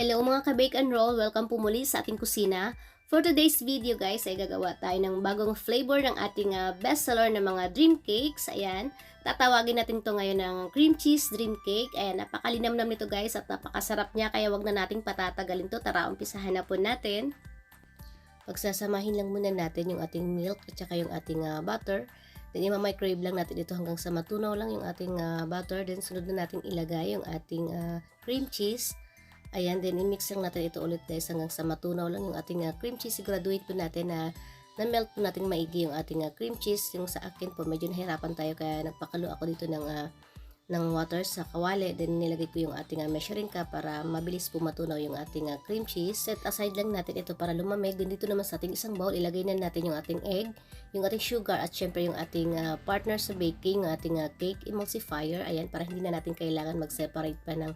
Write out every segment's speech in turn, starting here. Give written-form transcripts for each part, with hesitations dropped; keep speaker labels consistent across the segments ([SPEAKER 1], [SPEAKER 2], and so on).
[SPEAKER 1] Hello mga ka-bake and roll, welcome po muli sa ating kusina. For today's video guys ay gagawa tayo ng bagong flavor ng ating bestseller na mga dream cakes. Ayan, tatawagin natin to ngayon ng cream cheese dream cake. Ayan, napakalinamnam nito guys at napakasarap niya kaya wag na nating patatagalin to. Tara, umpisahan na po natin. Pagsasamahin lang muna natin yung ating milk at saka yung ating butter. Then i-microwave lang natin ito hanggang sa matunaw lang yung ating butter. Then sunod na natin ilagay yung ating cream cheese. Ayan, then i-mix lang natin ito ulit guys hanggang sa matunaw lang yung ating cream cheese. Siguraduhin po natin na na-melt po natin maigi yung ating cream cheese. Yung sa akin po medyo nahirapan tayo kaya nagpakalo ako dito ng water sa kawali. Then nilagay ko yung ating measuring cup para mabilis po matunaw yung ating cream cheese. Set aside lang natin ito para lumamig. Then dito naman sa ating isang bowl, ilagay na natin yung ating egg, yung ating sugar at syempre yung ating partner sa baking, yung ating cake emulsifier. Ayan, para hindi na natin kailangan mag-separate pa ng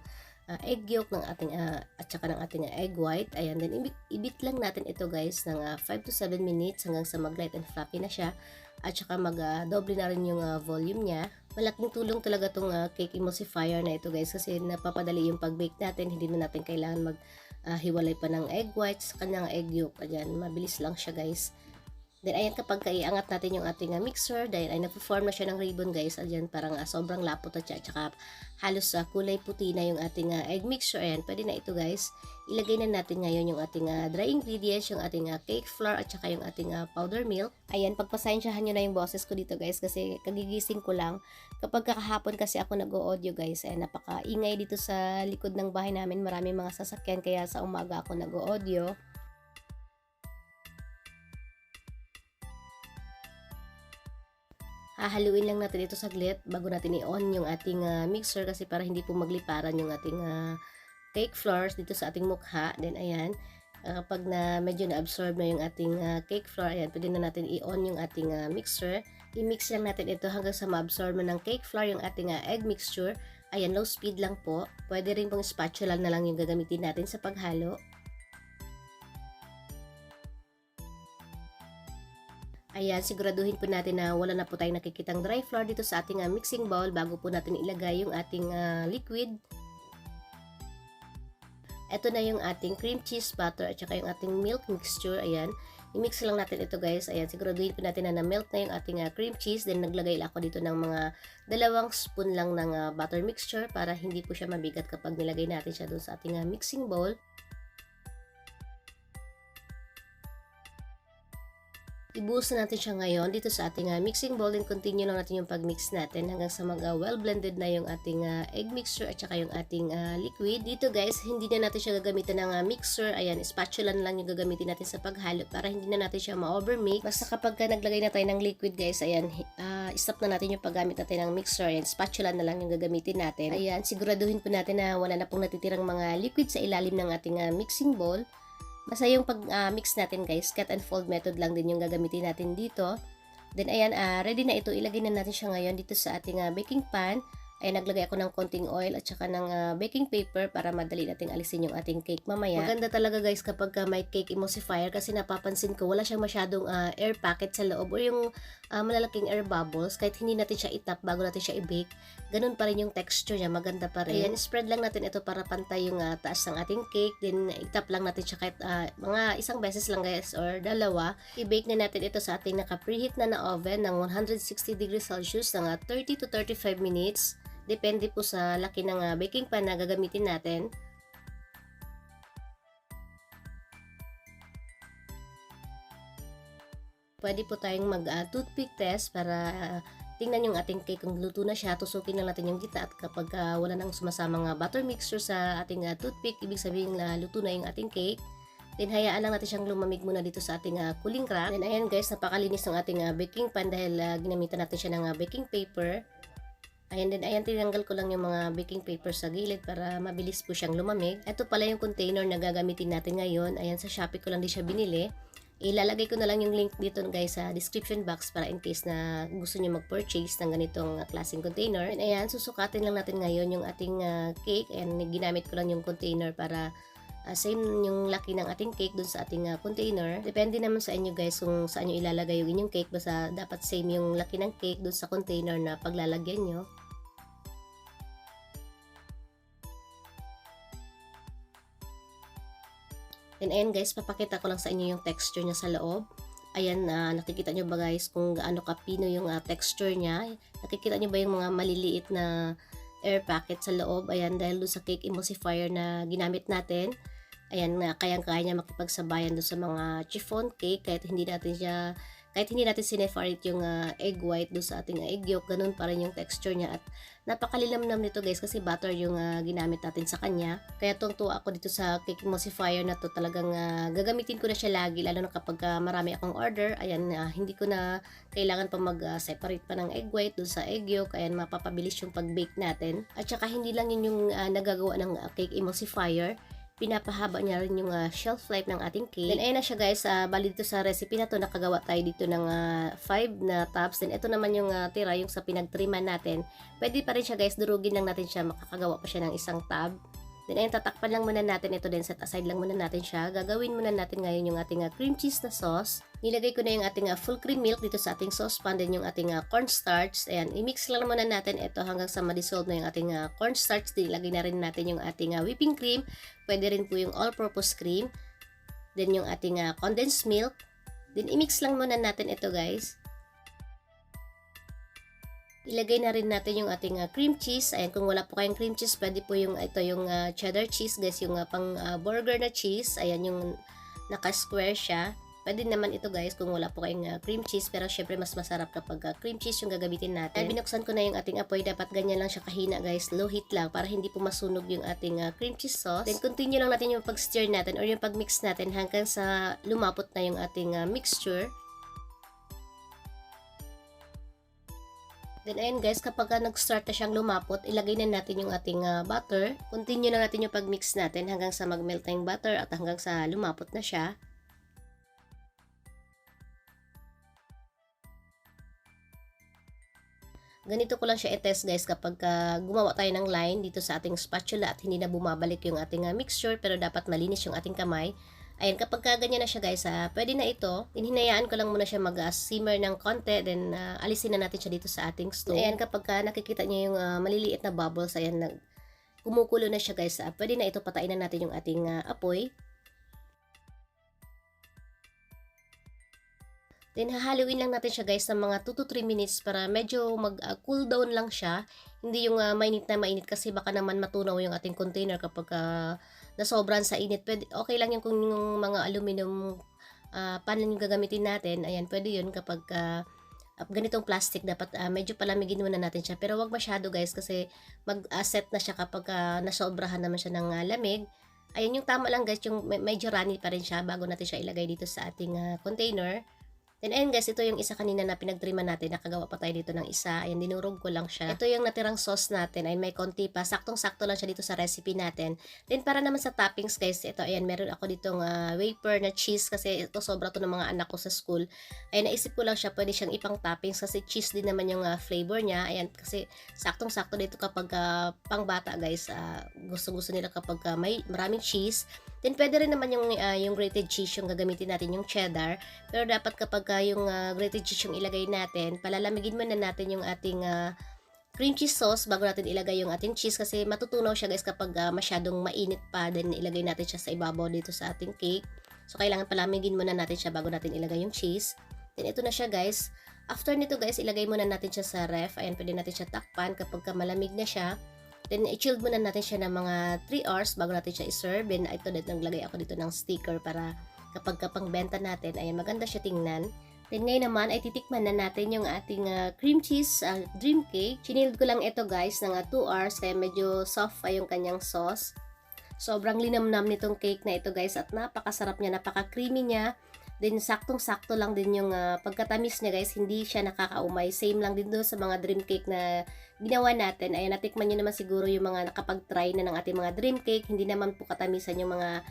[SPEAKER 1] egg yolk ng ating at saka ng ating egg white. Ayan, then ibit lang natin ito guys ng 5 to 7 minutes hanggang sa mag-light and fluffy na siya. At saka mag-doble na rin yung volume niya. Malaking tulong talaga tong cake emulsifier na ito guys kasi napapadali yung pag-bake natin. Hindi na natin kailangan hiwalay pa ng egg white sa kanyang egg yolk. Ayan, mabilis lang siya guys. Then ayan, kapag iangat natin yung ating mixer, dahil ay nagpo-form na siya ng ribbon guys, ayan parang sobrang lapot at saka halos kulay puti na yung ating egg mixture. Ayan, pwede na ito guys. Ilagay na natin ngayon yung ating dry ingredients, yung ating cake flour at saka yung ating powder milk. Ayan, pagpasensyahan nyo na yung boses ko dito guys kasi kagigising ko lang. Kapag kakahapon kasi ako nag-audio guys, ayan, napaka-ingay dito sa likod ng bahay namin. Maraming mga sasakyan kaya sa umaga ako nag-audio. Hahaluin lang natin ito saglit bago natin i-on yung ating mixer kasi para hindi po magliparan yung ating cake flours dito sa ating mukha. Then ayan, kapag medyo na-absorb na yung ating cake flour, ayan, pwede na natin i-on yung ating mixer. I-mix lang natin ito hanggang sa ma-absorb na ng cake flour yung ating egg mixture. Ayan, low speed lang po. Pwede rin pong spatula na lang yung gagamitin natin sa paghalo. Ayan, siguraduhin po natin na wala na po tayong nakikitang dry flour dito sa ating mixing bowl bago po natin ilagay yung ating liquid. Ito na yung ating cream cheese butter at saka yung ating milk mixture. Ayan, i-mix lang natin ito guys. Ayan, siguraduhin po natin na na-melt na yung ating cream cheese. Then naglagay ako dito ng mga 2 spoon lang ng butter mixture para hindi po siya mabigat kapag nilagay natin siya doon sa ating mixing bowl. Ibuhos na natin siya ngayon dito sa ating mixing bowl and continue lang natin yung pag-mix natin hanggang sa well blended na yung ating egg mixture at saka yung ating liquid. Dito guys, hindi na natin siya gagamitin ng mixer. Ayan, spatula na lang yung gagamitin natin sa paghalo para hindi na natin siya ma-overmix. Basta kapag naglagay na tayo ng liquid guys, ayan, stop na natin yung paggamit natin ng mixer. Ayan, spatula na lang yung gagamitin natin. Ayan, siguraduhin po natin na wala na pong natitirang mga liquid sa ilalim ng ating mixing bowl. Basta yung pag-mix natin guys, cut and fold method lang din yung gagamitin natin dito. Then ayan, ready na ito. Ilagay na natin siya ngayon dito sa ating baking pan. Ayan, naglagay ako ng konting oil at saka ng baking paper para madali nating alisin yung ating cake mamaya. Maganda talaga guys kapag may cake emulsifier kasi napapansin ko wala siyang masyadong air pocket sa loob o yung malalaking air bubbles. Kahit hindi natin siya itap bago natin siya i-bake, ganun pa rin yung texture niya, maganda pa rin. Ayan, spread lang natin ito para pantay yung taas ng ating cake. Then itap lang natin siya kahit mga isang beses lang guys or dalawa. I-bake na natin ito sa ating naka-preheat na oven ng 160 degrees Celsius ng 30 to 35 minutes. Depende po sa laki ng baking pan na gagamitin natin. Pwede po tayong mag-toothpick test para tingnan yung ating cake kung luto na siya. Tusukin lang natin yung gitna at kapag wala nang sumasamang butter mixture sa ating toothpick, ibig sabihin na luto na yung ating cake. Then hayaan lang natin siyang lumamig muna dito sa ating cooling rack. Then ayan guys, napakalinis ng ating baking pan dahil ginamitan natin siya ng baking paper. Ayan din, ayan, tinanggal ko lang yung mga baking paper sa gilid para mabilis po siyang lumamig. Ito pala yung container na gagamitin natin ngayon. Ayan, sa Shopee ko lang din siya binili. Ilalagay ko na lang yung link dito guys sa description box para in case na gusto niyo mag-purchase ng ganitong klaseng container. And ayan, susukatin lang natin ngayon yung ating cake. And ginamit ko lang yung container para same yung laki ng ating cake dun sa ating container. Depende naman sa inyo guys kung saan nyo ilalagay yung inyong cake. Basta dapat same yung laki ng cake dun sa container na paglalagyan nyo. Then ayan guys, papakita ko lang sa inyo yung texture niya sa loob. Ayan, nakikita nyo ba guys kung gaano kapino yung texture niya? Nakikita nyo ba yung mga maliliit na air packet sa loob? Ayan, dahil doon sa cake emulsifier na ginamit natin. Ayan, kayang-kaya niya makipagsabayan doon sa mga chiffon cake kahit hindi natin sineparate yung egg white doon sa ating egg yolk, ganun pa rin yung texture niya at napakalilamnam nito guys kasi butter yung ginamit natin sa kanya. Kaya tuwang-tuwa ako dito sa cake emulsifier na to, talagang gagamitin ko na siya lagi lalo na kapag marami akong order. Ayan, hindi ko na kailangan pa mag-separate pa ng egg white doon sa egg yolk. Ayan, mapapabilis yung pag-bake natin. At saka hindi lang yun yung nagagawa ng cake emulsifier, pinapahaba niya rin yung shelf life ng ating cake. Then ayan na siya guys, bali dito sa recipe na to nakagawa tayo dito ng 5 na tops. Then ito naman yung tira, yung sa pinagtriman natin. Pwede pa rin siya guys, durugin lang natin siya, makakagawa pa siya ng isang tab. Then ayun, tatakpan lang muna natin ito, then set aside lang muna natin siya. Gagawin muna natin ngayon yung ating cream cheese na sauce. Nilagay ko na yung ating full cream milk dito sa ating saucepan, then yung ating cornstarch. Ayan, i-mix lang muna natin ito hanggang sa ma-dissolve na yung ating cornstarch. Then ilagay na rin natin yung ating whipping cream. Pwede rin po yung all-purpose cream. Then yung ating condensed milk. Then i-mix lang muna natin ito guys. Ilagay na rin natin yung ating cream cheese. Ayan, kung wala po kayong cream cheese, pwede po yung ito yung cheddar cheese guys, yung pang burger na cheese. Ayan, yung naka-square siya. Pwede naman ito guys kung wala po kayong cream cheese, pero syempre mas masarap kapag cream cheese yung gagamitin natin. Binuksan ko na yung ating apoy, dapat ganyan lang siya kahina guys, low heat lang para hindi po masunog yung ating cream cheese sauce. Then continue lang natin yung pag-stir natin or yung pag-mix natin hanggang sa lumapot na yung ating mixture. Then ayan guys, kapag nag-start na siyang lumapot, ilagay na natin yung ating butter. Continue na natin yung pag-mix natin hanggang sa mag-melt na yung butter at hanggang sa lumapot na siya. Ganito ko lang siya i-test guys kapag gumawa tayo ng line dito sa ating spatula at hindi na bumabalik yung ating mixture, pero dapat malinis yung ating kamay. Ayan, kapag ganyan na siya guys, pwede na ito. Hinayaan ko lang muna siya mag-simmer ng konti, then alisin na natin siya dito sa ating stove. Ayan, kapag nakikita niyo yung maliliit na bubbles, ayan, kumukulo na siya guys, pwede na ito, patayin na natin yung ating apoy. Then hahaluin lang natin siya guys ng mga 2 to 3 minutes para medyo mag-cool down lang siya. Hindi yung mainit na mainit kasi baka naman matunaw yung ating container kapag nasobran sa init. Pwede, okay lang yung kung yung mga aluminum pan yung gagamitin natin. Ayan, pwede yun kapag ganitong plastic. Dapat medyo palamigin muna natin siya. Pero wag masyado guys kasi mag-set na siya kapag nasobrahan naman siya ng lamig. Ayan, yung tama lang guys, yung medyo runny pa rin siya bago natin siya ilagay dito sa ating container. Then ayan guys, ito yung isa kanina na pinagtriman natin. Nakagawa pa tayo dito ng isa. Ayan, dinurog ko lang siya. Ito yung natirang sauce natin. Ay may konti pa. Saktong-sakto lang siya dito sa recipe natin. Then para naman sa toppings guys, ito ayan, meron ako ditong wafer na cheese kasi ito sobra to ng mga anak ko sa school. Ayan, naisip ko lang siya, pwede siyang ipang toppings kasi cheese din naman yung flavor niya. Ayan, kasi saktong-sakto dito kapag pang bata guys, gusto-gusto nila kapag may maraming cheese. Then pwede rin naman yung grated cheese yung gagamitin natin, yung cheddar. Pero dapat kapag yung grated cheese yung ilagay natin, palalamigin muna natin yung ating cream cheese sauce bago natin ilagay yung ating cheese kasi matutunaw siya guys kapag masyadong mainit pa. Then ilagay natin siya sa ibabaw dito sa ating cake. So kailangan palamigin muna natin siya bago natin ilagay yung cheese. Then ito na siya guys. After nito guys, ilagay muna natin siya sa ref. Ayan, pwede natin siya takpan kapag malamig na siya. Then, i-chilled muna natin siya ng mga 3 hours bago natin siya i-serve. And ito, naglagay ako dito ng sticker para kapag pangbenta natin, ay maganda siya tingnan. Then, ngayon naman, ay titikman na natin yung ating cream cheese dream cake. Chinilled ko lang ito guys ng 2 hours, kaya medyo soft pa yung kanyang sauce. Sobrang linamnam nitong cake na ito guys at napakasarap niya, napaka-creamy niya. Then, saktong-sakto lang din yung pagkatamis niya guys, hindi siya nakakaumay. Same lang din doon sa mga dream cake na ginawa natin. Ayan, natikman nyo naman siguro yung mga nakapag-try na ng ating mga dream cake. Hindi naman po katamisan yung mga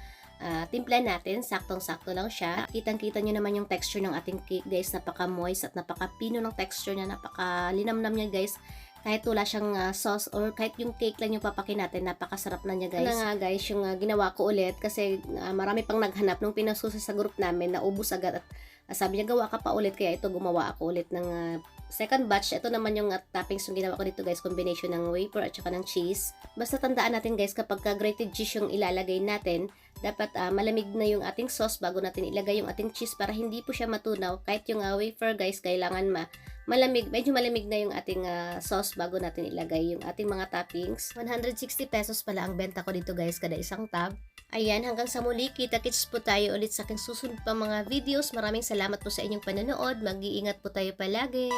[SPEAKER 1] timpla natin. Saktong-sakto lang siya. Kitang-kita nyo naman yung texture ng ating cake guys. Napaka-moist at napaka-pino ng texture niya. Napaka-linamnam niya guys. Kahit wala siyang sauce or kahit yung cake lang yung papakin natin, napakasarap na niya guys. Ano nga guys, yung ginawa ko ulit kasi marami pang naghanap nung pinasusa sa group namin, naubos agad at sabi niya gawa ka pa ulit, kaya ito gumawa ako ulit ng Second batch, ito naman yung toppings yung ginawa ko dito guys, combination ng wafer at saka ng cheese. Basta tandaan natin guys, kapag grated cheese yung ilalagay natin, dapat malamig na yung ating sauce bago natin ilagay yung ating cheese para hindi po siya matunaw. Kahit yung wafer guys, kailangan malamig, medyo malamig na yung ating sauce bago natin ilagay yung ating mga toppings. 160 pesos pala ang benta ko dito guys, kada isang tab. Ayan, hanggang sa muli, kita-kits po tayo ulit sa aking susunod pa mga videos. Maraming salamat po sa inyong panonood. Mag-iingat po tayo palagi.